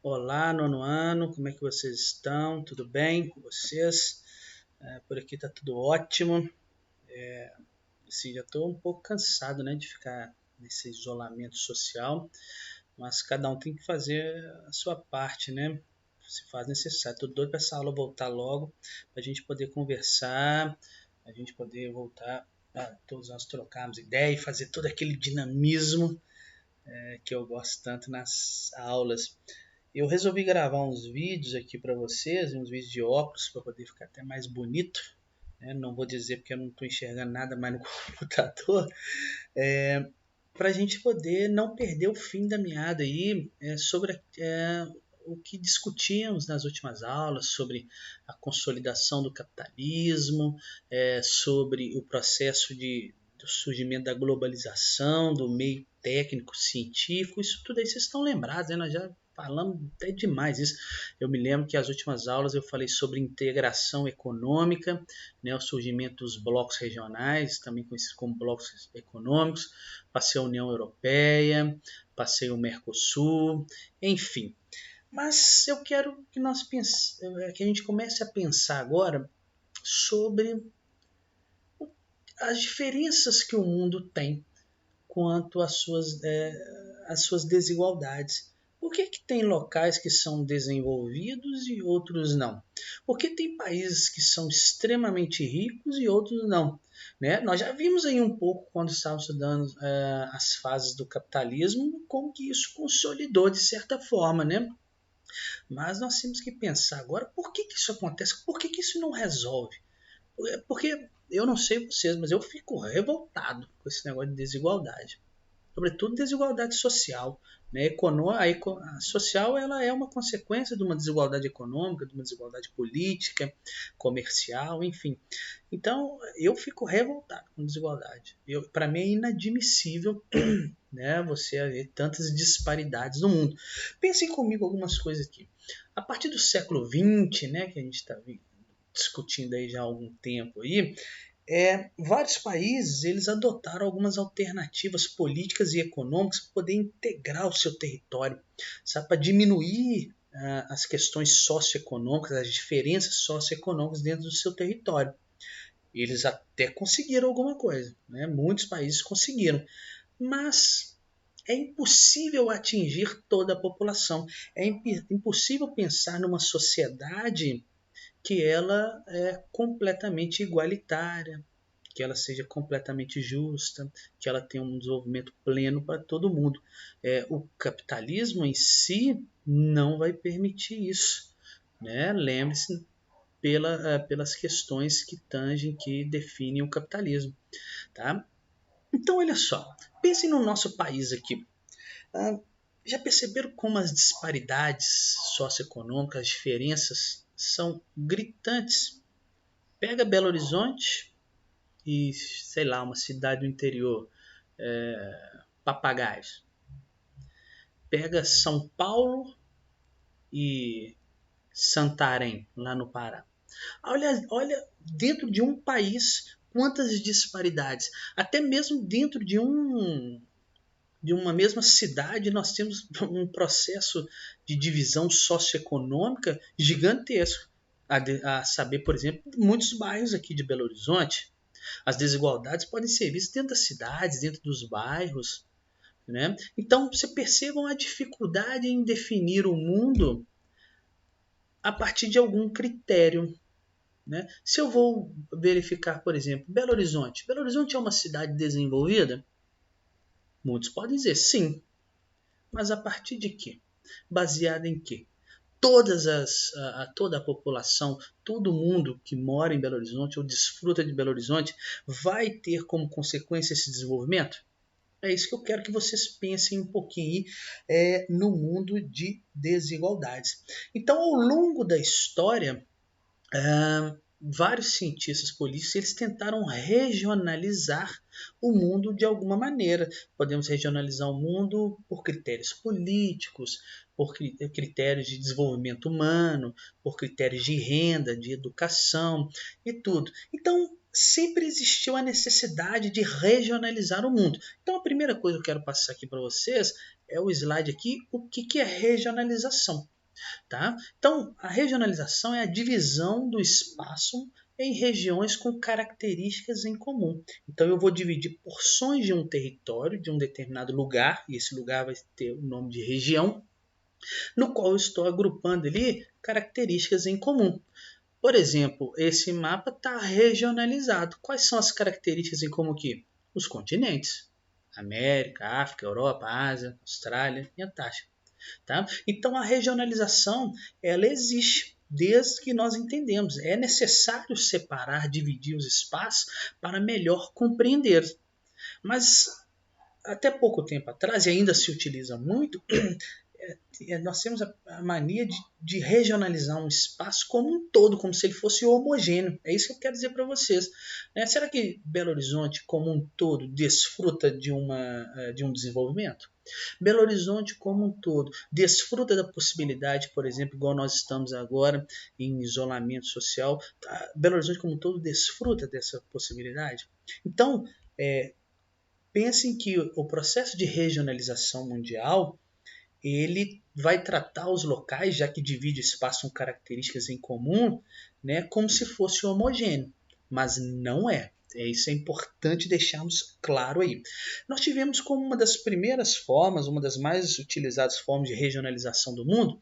Olá, nono ano, como é que vocês estão? Tudo bem com vocês? Por aqui tá tudo ótimo. Já estou um pouco cansado, né, de ficar nesse isolamento social, mas cada um tem que fazer a sua parte, né? Se faz necessário. Estou doido para essa aula voltar logo, para a gente poder conversar, a gente poder voltar a todos nós trocarmos ideia e fazer todo aquele dinamismo que eu gosto tanto nas aulas. Eu resolvi gravar uns vídeos aqui para vocês, uns vídeos de óculos para poder ficar até mais bonito. Né? Não vou dizer porque eu não estou enxergando nada mais no computador. Para a gente poder não perder o fim da meada aí sobre o que discutíamos nas últimas aulas, sobre a consolidação do capitalismo, sobre o processo do surgimento da globalização, do meio técnico, científico, isso tudo aí vocês estão lembrados, né? Nós já falamos até demais isso. Eu me lembro que as últimas aulas eu falei sobre integração econômica, né, o surgimento dos blocos regionais, também conhecidos como blocos econômicos, passei a União Europeia, passei o Mercosul, enfim. Mas eu quero que que a gente comece a pensar agora sobre as diferenças que o mundo tem quanto às suas desigualdades. Por que tem locais que são desenvolvidos e outros não? Por que tem países que são extremamente ricos e outros não? Né? Nós já vimos aí um pouco, quando estávamos estudando as fases do capitalismo, como que isso consolidou de certa forma. Né? Mas nós temos que pensar agora por que isso acontece, por que isso não resolve? Porque eu não sei vocês, mas eu fico revoltado com esse negócio de desigualdade, sobretudo desigualdade social. Né? A social ela é uma consequência de uma desigualdade econômica, de uma desigualdade política, comercial, enfim. Então eu fico revoltado com desigualdade. Para mim é inadmissível né, você haver tantas disparidades no mundo. Pensem comigo algumas coisas aqui. A partir do século XX, né, que a gente está discutindo aí já há algum tempo aí, vários países eles adotaram algumas alternativas políticas e econômicas para poder integrar o seu território, para diminuir as questões socioeconômicas, as diferenças socioeconômicas dentro do seu território. Eles até conseguiram alguma coisa, né? Muitos países conseguiram, mas é impossível atingir toda a população. É impossível pensar numa sociedade que ela é completamente igualitária, que ela seja completamente justa, que ela tenha um desenvolvimento pleno para todo mundo. O capitalismo em si não vai permitir isso. Né? Lembre-se pelas questões que tangem, que definem o capitalismo. Tá? Então, olha só, pensem no nosso país aqui. Já perceberam como as disparidades socioeconômicas, as diferenças são gritantes? Pega Belo Horizonte e, sei lá, uma cidade do interior, Papagaios. Pega São Paulo e Santarém, lá no Pará. Olha dentro de um país quantas disparidades. Até mesmo dentro de uma mesma cidade, nós temos um processo de divisão socioeconômica gigantesco. A saber, por exemplo, muitos bairros aqui de Belo Horizonte, as desigualdades podem ser vistas dentro das cidades, dentro dos bairros. Né? Então, você percebam a dificuldade em definir o mundo a partir de algum critério. Né? Se eu vou verificar, por exemplo, Belo Horizonte. Belo Horizonte é uma cidade desenvolvida? Muitos podem dizer sim. Mas a partir de quê? Baseada em quê? Toda a população, todo mundo que mora em Belo Horizonte ou desfruta de Belo Horizonte vai ter como consequência esse desenvolvimento? É isso que eu quero que vocês pensem um pouquinho no mundo de desigualdades. Então, ao longo da história, vários cientistas políticos eles tentaram regionalizar o mundo de alguma maneira. Podemos regionalizar o mundo por critérios políticos, por critérios de desenvolvimento humano, por critérios de renda, de educação e tudo. Então, sempre existiu a necessidade de regionalizar o mundo. Então, a primeira coisa que eu quero passar aqui para vocês é o slide aqui, o que é regionalização. Tá? Então, a regionalização é a divisão do espaço em regiões com características em comum. Então, eu vou dividir porções de um território, de um determinado lugar, e esse lugar vai ter o nome de região, no qual eu estou agrupando ali características em comum. Por exemplo, esse mapa está regionalizado. Quais são as características em comum aqui? Os continentes. América, África, Europa, Ásia, Austrália e Antártica. Tá? Então a regionalização ela existe desde que nós entendemos. É necessário separar, dividir os espaços para melhor compreender. Mas até pouco tempo atrás, e ainda se utiliza muito, nós temos a mania de regionalizar um espaço como um todo, como se ele fosse homogêneo. É isso que eu quero dizer para vocês. Será que Belo Horizonte, como um todo, desfruta de um desenvolvimento? Belo Horizonte, como um todo, desfruta da possibilidade, por exemplo, igual nós estamos agora em isolamento social, Belo Horizonte, como um todo, desfruta dessa possibilidade? Então, pensem que o processo de regionalização mundial ele vai tratar os locais, já que divide espaço com características em comum, né, como se fosse homogêneo, mas não é. Isso é importante deixarmos claro aí. Nós tivemos como uma das primeiras formas, uma das mais utilizadas formas de regionalização do mundo,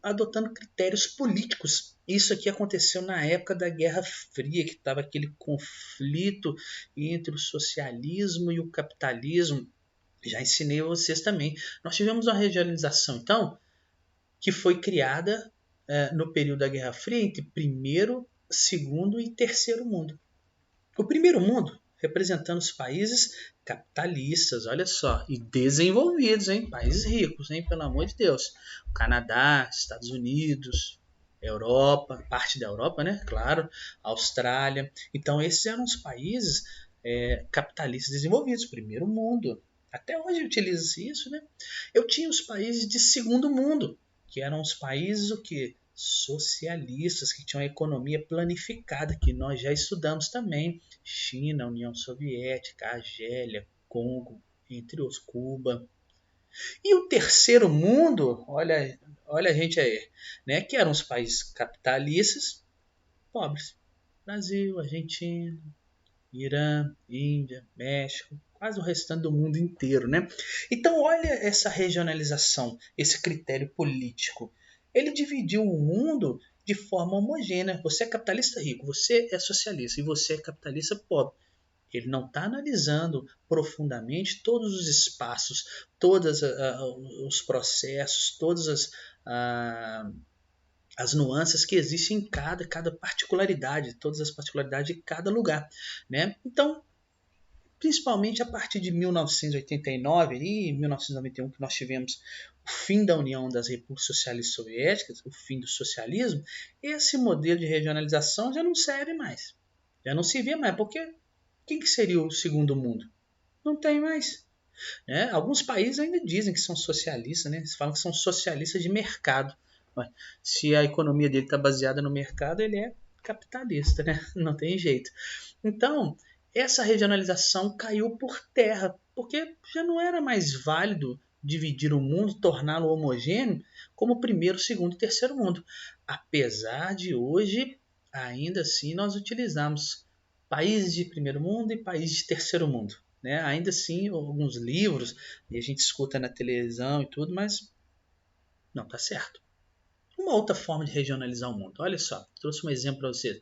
adotando critérios políticos. Isso aqui aconteceu na época da Guerra Fria, que estava aquele conflito entre o socialismo e o capitalismo. Já ensinei a vocês também. Nós tivemos uma regionalização, então, que foi criada no período da Guerra Fria entre primeiro, segundo e terceiro mundo. O primeiro mundo representando os países capitalistas, olha só, e desenvolvidos, hein? Países ricos, hein? Pelo amor de Deus. O Canadá, Estados Unidos, Europa, parte da Europa, né? Claro, Austrália. Então, esses eram os países capitalistas desenvolvidos, primeiro mundo. Até hoje utiliza-se isso, né? Eu tinha os países de segundo mundo, que eram os países o que socialistas, que tinham a economia planificada, que nós já estudamos também. China, União Soviética, Argélia, Congo, entre os Cuba. E o terceiro mundo, olha a gente aí, né, que eram os países capitalistas pobres. Brasil, Argentina, Irã, Índia, México, quase o restante do mundo inteiro, né? Então olha essa regionalização, esse critério político. Ele dividiu o mundo de forma homogênea. Você é capitalista rico, você é socialista e você é capitalista pobre. Ele não está analisando profundamente todos os espaços, todos os processos, todas as nuances que existem em cada particularidade, todas as particularidades de cada lugar, né? Então, principalmente a partir de 1989 e 1991, que nós tivemos o fim da União das Repúblicas Socialistas Soviéticas, o fim do socialismo, esse modelo de regionalização já não serve mais. Já não se vê mais, porque quem que seria o segundo mundo? Não tem mais. Né? Alguns países ainda dizem que são socialistas, né? Eles falam que são socialistas de mercado. Se a economia dele está baseada no mercado, ele é capitalista, né? Não tem jeito. Então, essa regionalização caiu por terra, porque já não era mais válido dividir o mundo, torná-lo homogêneo como primeiro, segundo e terceiro mundo. Apesar de hoje, ainda assim, nós utilizamos países de primeiro mundo e países de terceiro mundo. Né? Ainda assim, alguns livros, e a gente escuta na televisão e tudo, mas não está certo. Uma outra forma de regionalizar o mundo. Olha só, trouxe um exemplo para vocês.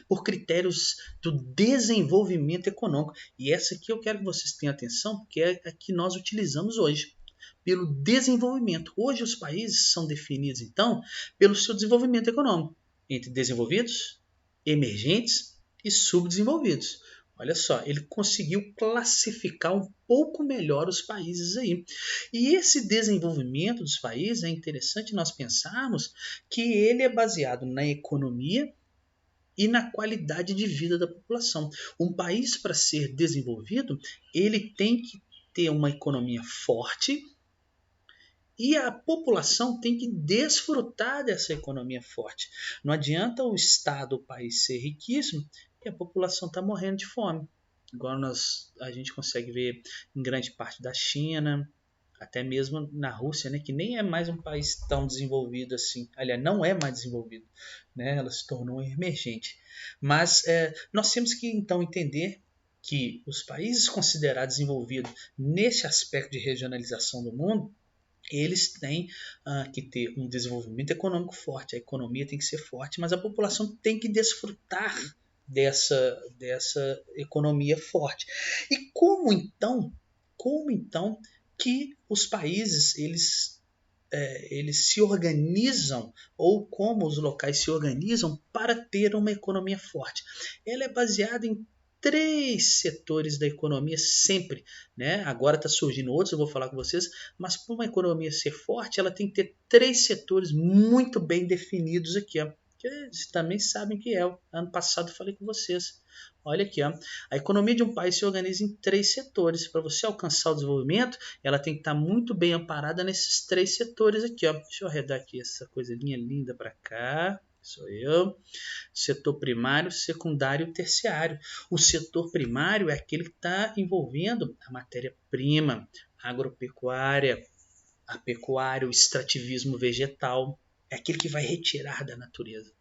Por critérios do desenvolvimento econômico. E essa aqui eu quero que vocês tenham atenção, porque é a que nós utilizamos hoje. Pelo desenvolvimento. Hoje os países são definidos, então, pelo seu desenvolvimento econômico. Entre desenvolvidos, emergentes e subdesenvolvidos. Olha só, ele conseguiu classificar um pouco melhor os países aí. E esse desenvolvimento dos países é interessante nós pensarmos que ele é baseado na economia e na qualidade de vida da população. Um país, para ser desenvolvido, ele tem que ter uma economia forte e a população tem que desfrutar dessa economia forte. Não adianta o Estado, o país ser riquíssimo e a população está morrendo de fome. Igual a gente consegue ver em grande parte da China, até mesmo na Rússia, né, que nem é mais um país tão desenvolvido assim. Aliás, não é mais desenvolvido, né, ela se tornou emergente. Mas nós temos que então entender que os países considerados desenvolvidos nesse aspecto de regionalização do mundo, eles têm que ter um desenvolvimento econômico forte, a economia tem que ser forte, mas a população tem que desfrutar dessa economia forte. E como então que os países eles se organizam, ou como os locais se organizam para ter uma economia forte? Ela é baseada em três setores da economia sempre, né? Agora está surgindo outros, eu vou falar com vocês, mas para uma economia ser forte, ela tem que ter três setores muito bem definidos aqui, ó. Que vocês também sabem que é. Ano passado eu falei com vocês. Olha aqui, ó. A economia de um país se organiza em três setores. Para você alcançar o desenvolvimento, ela tem que estar muito bem amparada nesses três setores aqui, ó. Deixa eu arredar aqui essa coisinha linda para cá. Sou eu. Setor primário, secundário e terciário. O setor primário é aquele que está envolvendo a matéria-prima, a agropecuária, a pecuária, o extrativismo vegetal. É aquele que vai retirar da natureza.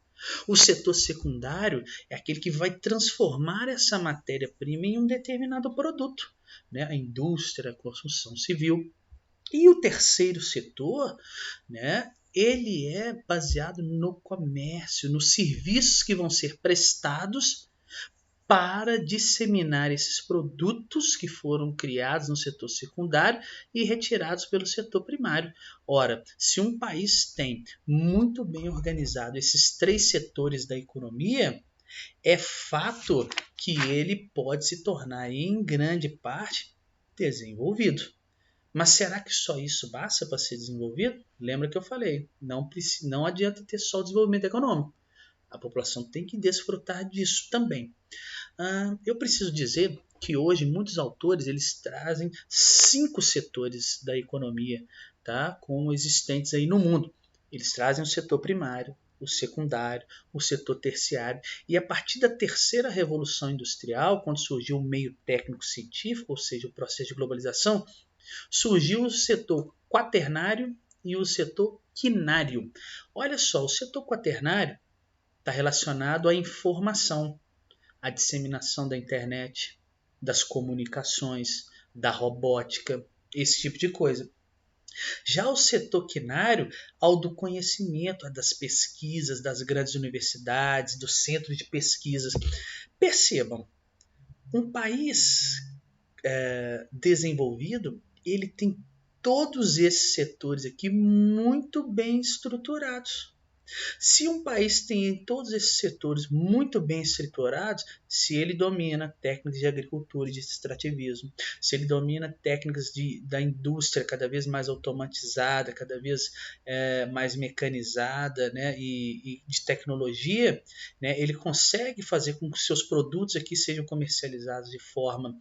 O setor secundário é aquele que vai transformar essa matéria-prima em um determinado produto, né? A indústria, a construção civil. E o terceiro setor, né, ele é baseado no comércio, nos serviços que vão ser prestados para disseminar esses produtos que foram criados no setor secundário e retirados pelo setor primário. Ora, se um país tem muito bem organizado esses três setores da economia, é fato que ele pode se tornar, em grande parte, desenvolvido. Mas será que só isso basta para ser desenvolvido? Lembra que eu falei, não adianta ter só o desenvolvimento econômico. A população tem que desfrutar disso também. Eu preciso dizer que hoje muitos autores eles trazem 5 setores da economia, tá, como existentes aí no mundo. Eles trazem o setor primário, o secundário, o setor terciário, e a partir da terceira revolução industrial, quando surgiu o meio técnico-científico, ou seja, o processo de globalização, surgiu o setor quaternário e o setor quinário. Olha só, o setor quaternário está relacionado à informação, à disseminação da internet, das comunicações, da robótica, esse tipo de coisa. Já o setor quinário, ao do conhecimento, das pesquisas, das grandes universidades, dos centros de pesquisas. Percebam, um país desenvolvido, ele tem todos esses setores aqui muito bem estruturados. Se um país tem todos esses setores muito bem estruturados, se ele domina técnicas de agricultura e de extrativismo, se ele domina técnicas da indústria cada vez mais automatizada, cada vez mais mecanizada, né, e de tecnologia, né, ele consegue fazer com que seus produtos aqui sejam comercializados de forma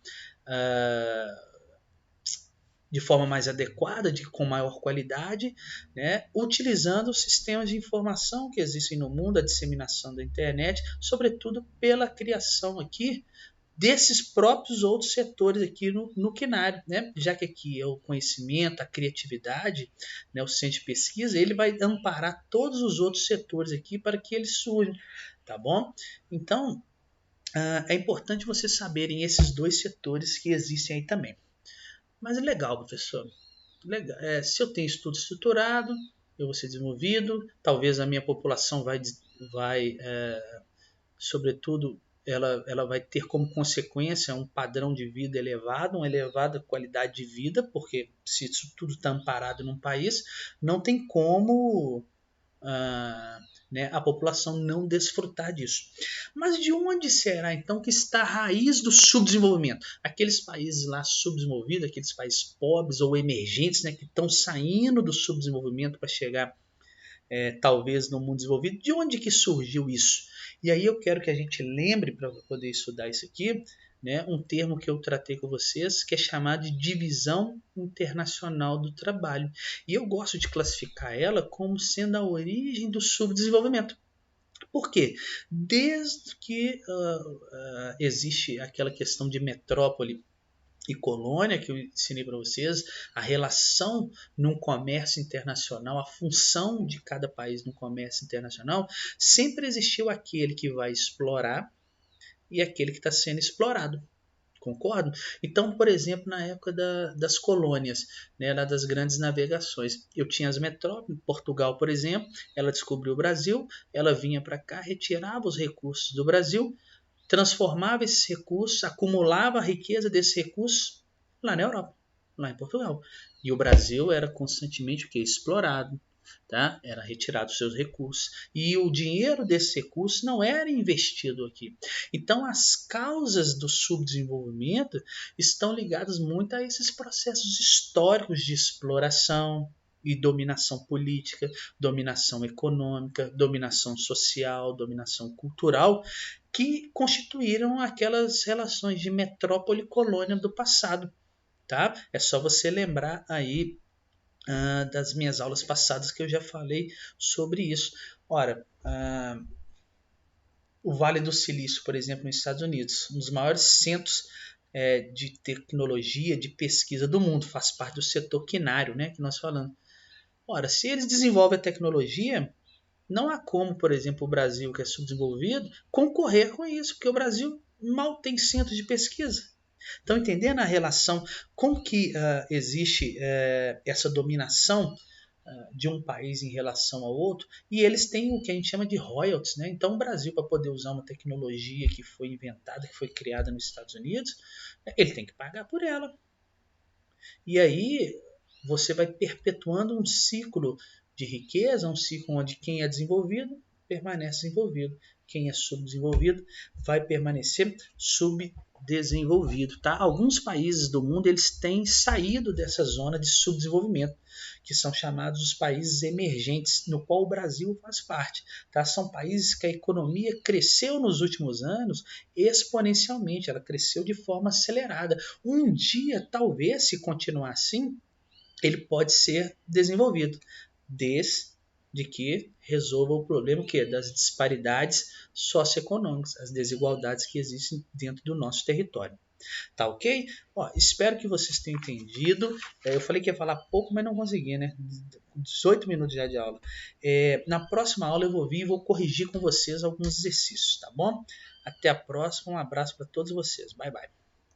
mais adequada, com maior qualidade, né, utilizando os sistemas de informação que existem no mundo, a disseminação da internet, sobretudo pela criação aqui desses próprios outros setores aqui no quinário, né? Já que aqui é o conhecimento, a criatividade, né, o centro de pesquisa, ele vai amparar todos os outros setores aqui para que eles surjam, tá bom? Então, é importante vocês saberem esses dois setores que existem aí também. Mas é legal, professor. Legal. Se eu tenho estudo estruturado, eu vou ser desenvolvido, talvez a minha população vai sobretudo, ela vai ter como consequência um padrão de vida elevado, uma elevada qualidade de vida, porque se isso tudo está amparado num país, não tem como né, a população não desfrutar disso. Mas de onde será então que está a raiz do subdesenvolvimento? Aqueles países lá subdesenvolvidos, aqueles países pobres ou emergentes, né, que estão saindo do subdesenvolvimento para chegar talvez no mundo desenvolvido, de onde que surgiu isso? E aí eu quero que a gente lembre, para poder estudar isso aqui, né, um termo que eu tratei com vocês, que é chamado de divisão internacional do trabalho. E eu gosto de classificar ela como sendo a origem do subdesenvolvimento. Por quê? Desde que existe aquela questão de metrópole e colônia, que eu ensinei para vocês, a relação num comércio internacional, a função de cada país no comércio internacional, sempre existiu aquele que vai explorar e aquele que está sendo explorado. Concordo? Então, por exemplo, na época das colônias, né, lá das grandes navegações, eu tinha as metrópoles, Portugal, por exemplo, ela descobriu o Brasil, ela vinha para cá, retirava os recursos do Brasil, transformava esses recursos, acumulava a riqueza desses recursos lá na Europa, lá em Portugal. E o Brasil era constantemente o que? Explorado, tá? Era retirado os seus recursos. E o dinheiro desses recursos não era investido aqui. Então, as causas do subdesenvolvimento estão ligadas muito a esses processos históricos de exploração, e dominação política, dominação econômica, dominação social, dominação cultural, que constituíram aquelas relações de metrópole-colônia do passado. Tá? É só você lembrar aí das minhas aulas passadas que eu já falei sobre isso. Ora, o Vale do Silício, por exemplo, nos Estados Unidos, um dos maiores centros de tecnologia, de pesquisa do mundo, faz parte do setor quinário, né, que nós falamos. Ora, se eles desenvolvem a tecnologia, não há como, por exemplo, o Brasil, que é subdesenvolvido, concorrer com isso, porque o Brasil mal tem centro de pesquisa. Estão entendendo a relação, como que existe essa dominação de um país em relação ao outro, e eles têm o que a gente chama de royalties, né? Então o Brasil, para poder usar uma tecnologia que foi inventada, que foi criada nos Estados Unidos, ele tem que pagar por ela. E aí você vai perpetuando um ciclo de riqueza, um ciclo onde quem é desenvolvido permanece desenvolvido, quem é subdesenvolvido vai permanecer subdesenvolvido, tá? Alguns países do mundo eles têm saído dessa zona de subdesenvolvimento, que são chamados os países emergentes, no qual o Brasil faz parte, tá? São países que a economia cresceu nos últimos anos exponencialmente, ela cresceu de forma acelerada. Um dia, talvez, se continuar assim, ele pode ser desenvolvido, desde que resolva o problema das disparidades socioeconômicas, as desigualdades que existem dentro do nosso território. Tá ok? Ó, espero que vocês tenham entendido. Eu falei que ia falar pouco, mas não consegui, né? 18 minutos já de aula. Na próxima aula eu vou vir e vou corrigir com vocês alguns exercícios, tá bom? Até a próxima, um abraço para todos vocês. Bye, bye.